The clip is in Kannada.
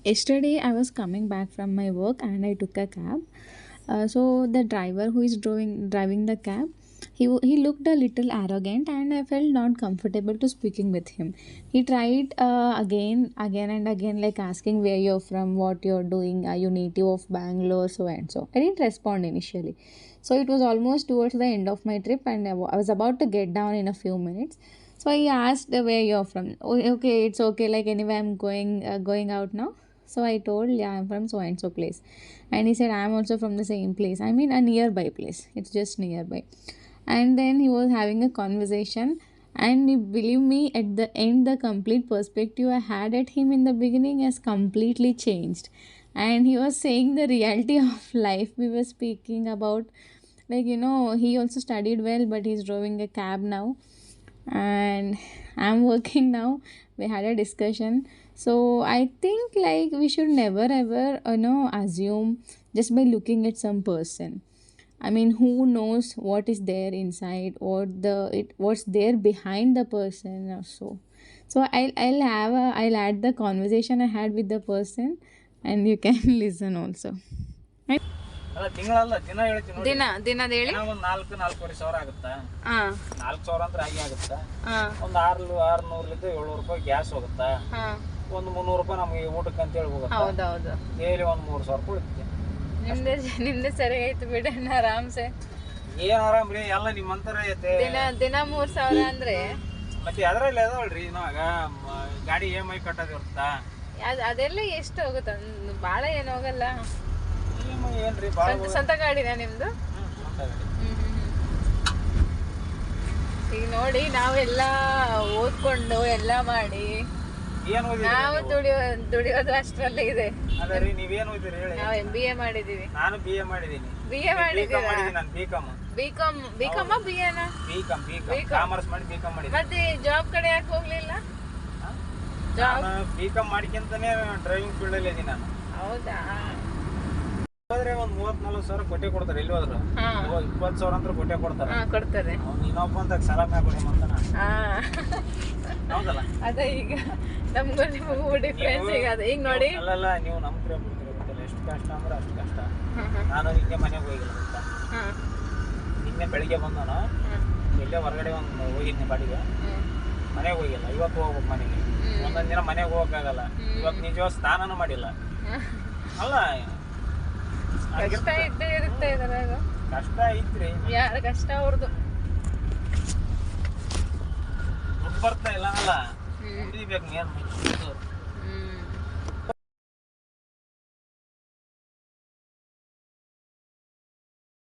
Yesterday, I was coming back from my work and I took a cab. So the driver who is driving the cab, he looked a little arrogant, and I felt not comfortable to speaking with him. He tried again and again, like asking where you're from, what you're doing, are you native of Bangalore, so and so. I didn't respond initially. So it was almost towards the end of my trip, and I was about to get down in a few minutes. So he asked where you're from. Oh, okay, it's okay. Like anyway, I'm going out now. So I told, yeah, I'm from so and so place. And he said, I'm also from the same place. I mean, a nearby place. It's just nearby. And then he was having a conversation. And you believe me, at the end, the complete perspective I had at him in the beginning has completely changed. And he was saying the reality of life we were speaking about. Like, he also studied well, but he's driving a cab now, and I'm working now. We had a discussion. So I think like we should never ever assume just by looking at some person. I mean, who knows what is there inside, or what's there behind the person or so. So I'll add the conversation I had with the person, and you can listen also. ಅಲ್ಲ ತಿಂಗಳಲ್ಲ ದಿನ ಹೇಳ್ತೀನಿ ನೋಡಿ. ದಿನದ ಹೇಳಿ ಒಂದು 4-4.5 ಸಾವಿರ ಆಗುತ್ತಾ? ಹಾ 4 ಸಾವಿರ ಅಂದ್ರೆ ಹಾಗೆ ಆಗುತ್ತಾ? ಹಾ ಒಂದು 600ರಿಂದ 700 ರೂಪಾಯಿ ಗ್ಯಾಸ್ ಹೋಗುತ್ತಾ? ಹಾ ಒಂದು 300 ರೂಪಾಯಿ ನಮಗೆ ಊಟಕ್ಕೆ ಅಂತ ಹೇಳಿ ಹೋಗುತ್ತಾ? ಹೌದೌದು. ಡೈಲಿ ಒಂದು 3 ಸಾವಿರ ರೂಪಾಯಿ ಉಳಿತೆ. ನಿಮ್ದೆ ಸರಿ ಆಯ್ತು ಬಿಡ, ಆರಾಮ್ಸೆ. ಏನ್ ಆರಾಮ್ ರೀ, ಎಲ್ಲ ನಿಮ್ಮಂತರ ಐತೆ. ದಿನ 3,000 ಅಂದ್ರೆ ಮತ್ತೆ ಅದ್ರಲ್ಲಿ ಅದಾವಲ್ರಿ, ಇನ್ನಾಗ ಗಾಡಿ EMI ಕಟ್ಟೋದು ಇರುತ್ತಾ? ಅದೆಲ್ಲ ಎಷ್ಟು ಹೋಗುತ್ತೆ? ಬಾಳ ಏನು ಹೋಗಲ್ಲ. EMI ಏನ್ರಿ ಬಾಳ ಸ್ವಂತ ಗಾಡಿನ ನಿಮ್ದು? ಈಗ ನೋಡಿ, ನಾವೆಲ್ಲ ಓದ್ಕೊಂಡು ಎಲ್ಲ ಮಾಡಿ ನಾವು ದುಡಿಯೋದು ಅಷ್ಟರಲ್ಲೇ ಇದೆ. ಅದರಿ ನೀವೇನ್ ಓದಿರಿ ಹೇಳಿ? ನಾವು MBA ಮಾಡಿದೀವಿ. ನಾನು BA ಮಾಡಿದೀನಿ. BA ಮಾಡಿದೀರಾ? ನಾನು BCom. BCom BA BCom commerce ಮಾಡಿ BCom ಮಾಡಿದ್ದೀನಿ. ಮತ್ತೆ ಜಾಬ್ ಕಡೆ ಯಾಕೆ ಹೋಗ್ಲಿಲ್ಲ? ಜಾಬ್ BCom ಮಾಡಿಕೊಂತಾನೆ ಡ್ರೈವಿಂಗ್ ಫೀಲ್ಡ್ ಅಲ್ಲಿ ಇದೀನಿ ನಾನು. ಹೌದಾ? ಹೋದ್ರೆ ಒಂದು 30-40 ಸಾವಿರ ಕೊಟ್ಟೆ ಕೊಡ್ತಾರೆ. ಎಲ್ಲಿ ಹೋದ್ರು 20 ಸಾವಿರ ಅಂತ ಕೊಟ್ಟೆ ಕೊಡ್ತಾರೆ. ಇನ್ನೊಬ್ಬ ಅಂತ ಸಾಲ ಮಾಡ್ಕೊಡಿ ಅಂತಾನ. ಹೌದಲ್ಲ? ಅದೇ ಈಗ ನಮಗೂ ನಿಮಗೂ ಡಿಫ್ರೆನ್ಸ್ ಈಗ ಅದೇ. ಈಗ ನೋಡಿ, ಅಲ್ಲಲ್ಲ, ನೀವು ನಮ್ಮ ಕಡೆ ಬಿಡ್ತೀರ, ಎಷ್ಟು ಕಷ್ಟ ಅಂದ್ರೆ ಅಷ್ಟು ಕಷ್ಟ. ನಾನು ಹಿಂಗೆ ಮನೆಗೆ ಹೋಗಿಲ್ಲ ಗೊತ್ತಾ? ನಿನ್ನೆ ಬೆಳಿಗ್ಗೆ ಬಂದನು, ಎಲ್ಲೇ ಹೊರಗಡೆ ಒಂದು ಹೋಗಿದ್ನಿ ಬಾಡಿಗೆ, ಮನೆಗೆ ಹೋಗಿಲ್ಲ. ಇವತ್ತು ಹೋಗ್ಬೇಕು ಮನೆಗೆ. ಒಂದೊಂದು ದಿನ ಮನೆಗೆ ಹೋಗಕ್ಕಾಗಲ್ಲ. ಇವತ್ತು ನಿಜವಾದ ಸ್ನಾನನೂ ಮಾಡಿಲ್ಲ. ಅಲ್ಲ, ಕಷ್ಟ ಇದ್ದೇ ಇರುತ್ತೆ ಇದ್ರಾಗ. ಕಷ್ಟ ಐತ್ರಿ, ಯಾರ ಕಷ್ಟ ಅವ್ರದ್ದು. ದುಡ್ಡು ಬರ್ತಾ ಇಲ್ಲ ಅಲ್ಲ, ದುಡಿಬೇಕು. ಏನು